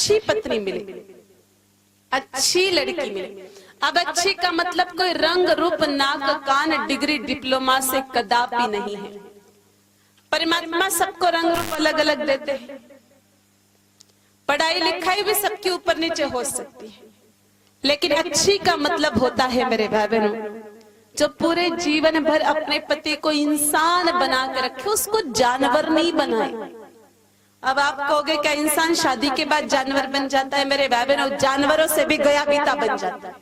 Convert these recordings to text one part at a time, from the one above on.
अच्छी पत्नी मिले, अच्छी लड़की मिले। अब अच्छी का मतलब कोई रंग रूप नाक कान डिग्री डिप्लोमा से कदापि नहीं है। परमात्मा सबको रंग रूप अलग अलग देते हैं। पढ़ाई लिखाई भी सबके ऊपर नीचे हो सकती है, लेकिन अच्छी का मतलब होता है मेरे भाई बहनों, जो पूरे जीवन भर अपने पति को इंसान बना के रखे, उसको जानवर नहीं बनाए। अब आप कहोगे क्या इंसान शादी के बाद जानवर बन जाता है? मेरे भाई बहनों, जानवरों से भी गया बीता बन जाता है।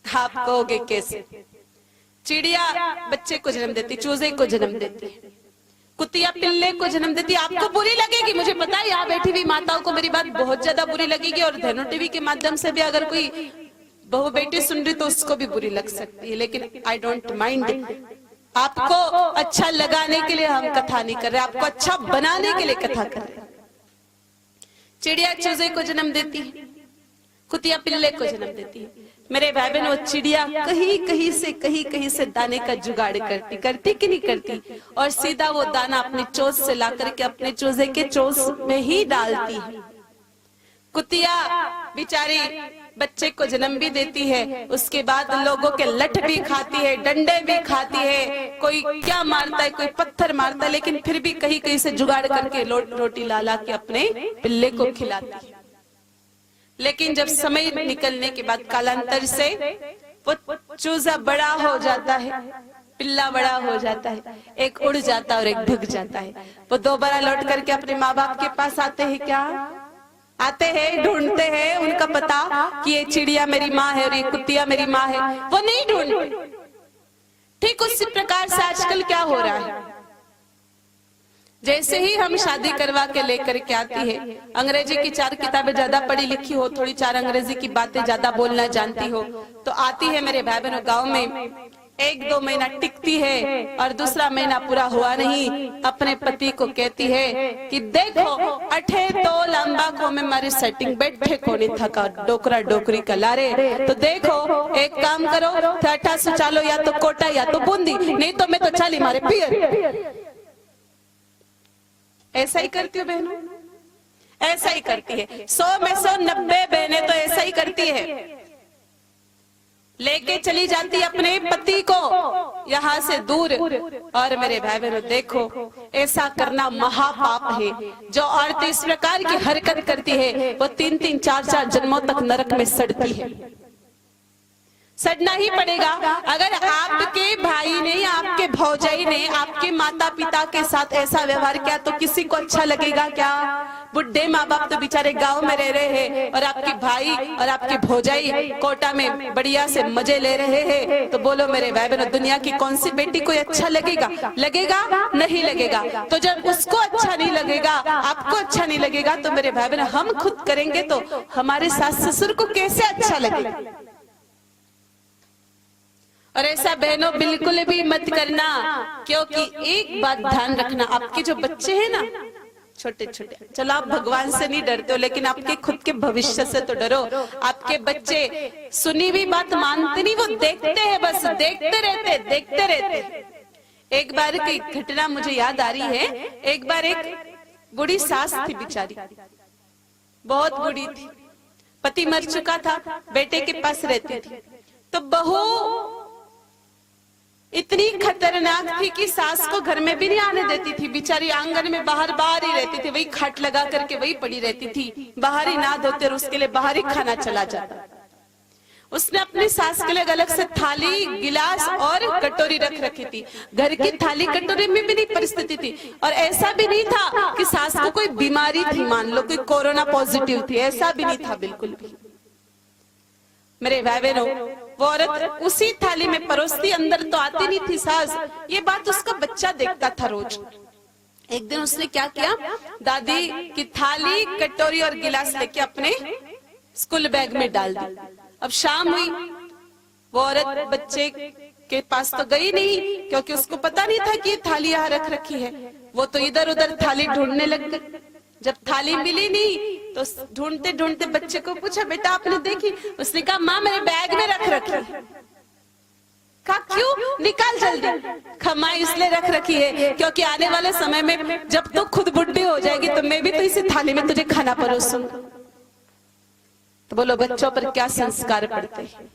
आप कहोगे कैसे? चिड़िया बच्चे को जन्म देती, चूजे को जन्म देती, कुतिया पिल्ले को जन्म देती। आपको बुरी लगेगी, मुझे पता है, यहाँ बैठी हुई माताओं को मेरी बात बहुत ज्यादा बुरी लगेगी, और धनु टीवी के माध्यम से भी अगर कोई बहू बेटी सुन रही तो उसको भी बुरी लग सकती है, लेकिन आई डोंट माइंड। आपको अच्छा लगाने के लिए हम कथा नहीं कर रहे, आपको अच्छा बनाने के लिए कथा कर रहे। चिड़िया चूजे को जन्म देती है, कुतिया पिल्ले को जन्म देती है। मेरे भाई बहन, वो चिड़िया कहीं कहीं से दाने का जुगाड़ करती कि नहीं करती, और सीधा वो दाना अपनी चोंच से ला करके अपने चूजे के चोंच में ही डालती है। कुतिया बेचारी बच्चे को जन्म भी देती है, उसके बाद लोगों के लठ भी खाती है, डंडे भी खाती है, कोई क्या मारता है, कोई पत्थर मारता है, लेकिन फिर भी कहीं कहीं से जुगाड़ करके रोटी ला के अपने पिल्ले को खिलाती है। लेकिन जब समय निकलने के बाद कालांतर से वो चूजा बड़ा हो जाता है, पिल्ला बड़ा हो जाता है, एक उड़ जाता है और एक भग जाता है। वो दोबारा लौट करके अपने माँ बाप के पास आते हैं, क्या आते हैं, ढूंढते हैं उनका पता कि ये चिड़िया मेरी माँ है और ये कुतिया मेरी माँ है, वो नहीं ढूंढते। ठीक उसी प्रकार से आजकल क्या हो रहा है, जैसे ही हम शादी करवा के लेकर के आती है, अंग्रेजी की 4 किताबें ज्यादा पढ़ी लिखी हो, थोड़ी 4 अंग्रेजी की बातें ज्यादा बोलना जानती हो, तो आती है मेरे भाई बहनों गांव में, 1-2 महीना टिकती है और दूसरा महीना पूरा हुआ नहीं, अपने पति को कहती है कि देखो अठे तो लंबा को में मारी सेटिंग बैठे को नहीं थका डोकरा डोकरी का लारे, तो देखो एक काम करो, ठा से चालो, या तो कोटा या तो बूंदी, नहीं तो मैं तो चाली मारे पियर। ऐसा ही करती हो बहनों, ऐसा ही करती है। 100 में 190 बहनें तो ऐसा ही करती है, लेके चली जाती अपने पति को यहाँ से दूर। और मेरे भाई बहनों देखो, ऐसा करना महापाप है। जो औरत इस प्रकार की हरकत करती है वो 3-3, 4-4 जन्मों तक नरक में सड़ती है, सड़ना ही पड़ेगा। अगर आपके भाई ने, आपके भौजाई ने आपके माता पिता के साथ ऐसा व्यवहार किया तो किसी को अच्छा लगेगा क्या? बुढ़े माँ बाप तो बेचारे गांव में रह रहे हैं और आपके भाई और आपकी भौजाई कोटा में बढ़िया से मजे ले रहे हैं, तो बोलो मेरे भाई बहनों, दुनिया की कौन सी बेटी को अच्छा लगेगा? लगेगा नहीं लगेगा। तो जब उसको अच्छा नहीं लगेगा, आपको अच्छा नहीं लगेगा, तो मेरे भाई बहनों हम खुद करेंगे तो हमारे सास ससुर को कैसे अच्छा लगेगा? और ऐसा बहनों बिल्कुल भी मत करना, क्योंकि एक बात ध्यान रखना, आपके जो बच्चे हैं ना छोटे छोटे, चलो आप भगवान से नहीं डरते हो, लेकिन आपके खुद के भविष्य से तो डरो। आपके बच्चे सुनी हुई बात मानते नहीं, वो देखते हैं, बस देखते रहते। एक बार की घटना मुझे याद आ रही है। एक बार एक बूढ़ी सास थी, बेचारी बहुत बूढ़ी थी, पति मर चुका था, बेटे के पास रहती थी। तो बहू इतनी खतरनाक थी कि सास को घर में भी नहीं आने देती थी, बेचारी आंगन में बाहर ही रहती थी, वही खाट लगा करके वही पड़ी रहती थी, बाहर ही ना धोते और उसके लिए बाहर ही खाना चला जाता। उसने अपनी सास के लिए अलग से थाली, गिलास और कटोरी रख रखी थी। घर की थाली कटोरी में भी नहीं परिस्थिति थी, और ऐसा भी नहीं था कि सास को कोई बीमारी थी, मान लो कोई कोरोना पॉजिटिव थी, ऐसा भी नहीं था बिल्कुल भी। मेरे भाई बहनों, वो औरत उसी थाली में परोसती, अंदर तो आती नहीं थी सास। ये बात उसका बच्चा देखता था रोज। एक दिन उसने क्या किया, दादी की थाली, कटोरी और गिलास लेके अपने स्कूल बैग में डाल दी। अब शाम हुई, वो औरत बच्चे के पास तो गई नहीं, क्योंकि उसको पता नहीं था कि ये थाली यहाँ रख रखी है। वो तो इधर उधर थाली ढूंढने लग गई। जब थाली मिली नहीं तो ढूंढते ढूंढते बच्चे को पूछा, बेटा आपने देखी? उसने कहा, माँ मेरे बैग में रख रखी। कहा क्यों? निकाल जल्दी। खमा इसलिए रख रखी है क्योंकि आने वाले समय में जब तू खुद बुढ़ी हो जाएगी तो मैं भी तो इसी थाली में तुझे खाना परोसूंगा। तो बोलो बच्चों पर क्या संस्कार पड़ते हैं।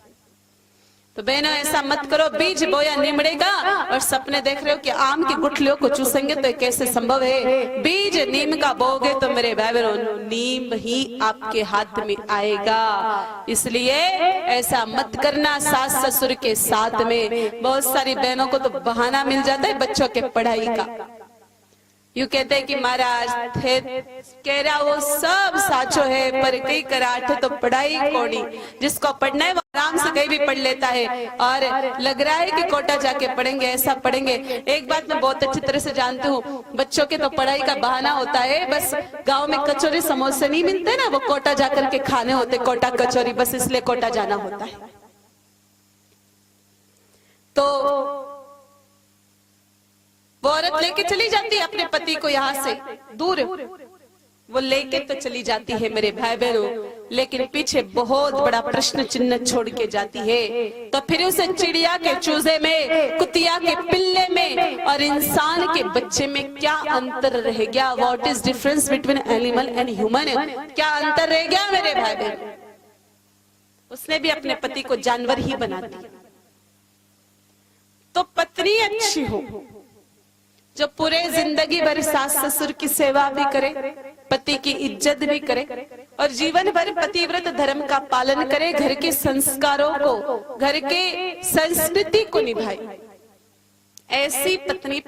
तो बहनों ऐसा मत करो, बीज बोया निमड़ेगा और सपने देख रहे हो कि आम की गुठलियों को चूसेंगे तो कैसे संभव है। बीज नीम का बोगे तो मेरे भाई बहनों नीम ही आपके हाथ में आएगा। इसलिए ऐसा मत करना। सास ससुर के साथ में बहुत सारी बहनों को तो बहाना मिल जाता है बच्चों के पढ़ाई का। यू कहते हैं कि महाराज थे कह रहा वो सब साचो है पर कई कराठ तो पढ़ाई कोनी। जिसको पढ़ना है वो आराम से कहीं भी पढ़ लेता है और लग रहा है कि कोटा जाके पढ़ेंगे, ऐसा पढ़ेंगे। एक बात मैं बहुत अच्छी तरह से जानती हूँ, बच्चों के तो पढ़ाई का बहाना होता है, बस गाँव में कचौरी समोसे नहीं मिलते ना, वो कोटा जाकर के खाने होते, कोटा कचौरी, बस इसलिए कोटा जाना होता है। तो वो औरत लेके चली जाती है अपने पति को यहाँ से दूर, वो लेके तो चली जाती है मेरे भाई बहनों, लेकिन पीछे बहुत बड़ा प्रश्न चिन्ह छोड़ के जाती है। तो फिर उसे चिड़िया के चूजे में, कुतिया के पिल्ले में और इंसान के बच्चे में क्या अंतर रह गया? What is difference between animal and human? क्या अंतर रह गया मेरे भाई बहन? उसने भी अपने पति को जानवर ही बना दिया। तो पत्नी अच्छी हो जो पूरे जिंदगी भर सास ससुर की सेवा भी करे, पति की इज्जत भी करे और जीवन भर पतिव्रत धर्म का पालन करे, घर के संस्कारों को, घर के संस्कृति को निभाए, ऐसी पत्नी